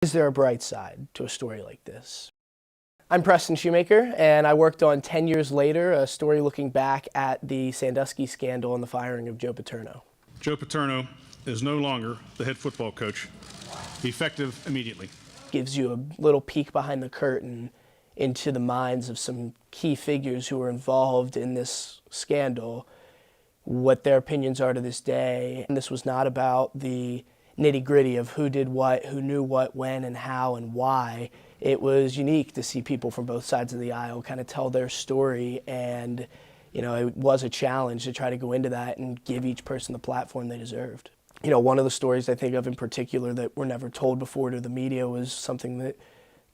Is there a bright side to a story like this? I'm Preston Shoemaker, and I worked on 10 years later, a story looking back at the Sandusky scandal and the firing of Joe Paterno. Joe Paterno is no longer the head football coach, effective immediately. Gives you a little peek behind the curtain into the minds of some key figures who were involved in this scandal, what their opinions are to this day. And this was not about the nitty-gritty of who did what, who knew what, when, and how, and why. It was unique to see people from both sides of the aisle kind of tell their story, and it was a challenge to try to go into that and give each person the platform they deserved. One of the stories I think of in particular that were never told before to the media was something that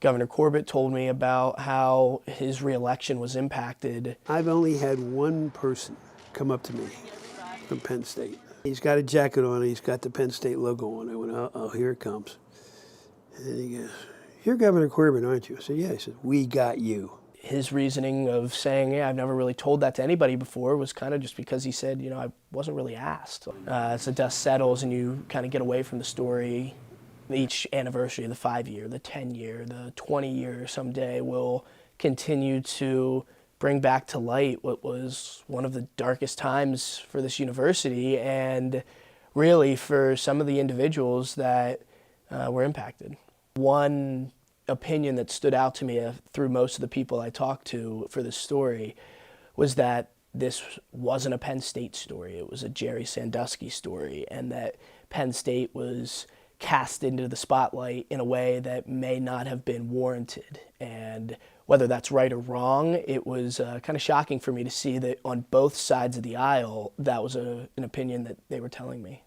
Governor Corbett told me about how his reelection was impacted. I've only had one person come up to me from Penn State. He's got a jacket on, he's got the Penn State logo on. I went, oh, here it comes. And he goes, "You're Governor Corbett, aren't you?" I said, "Yeah." He said, "We got you." His reasoning of saying, "Yeah, I've never really told that to anybody before," was kind of just because he said, I wasn't really asked. As the dust settles and you kind of get away from the story, each anniversary, the 5-year, the 10-year, the 20-year someday will continue to bring back to light what was one of the darkest times for this university and really for some of the individuals that were impacted. One opinion that stood out to me through most of the people I talked to for this story was that this wasn't a Penn State story. It was a Jerry Sandusky story, and that Penn State was cast into the spotlight in a way that may not have been warranted. And whether that's right or wrong, it was kind of shocking for me to see that on both sides of the aisle, that was an opinion that they were telling me.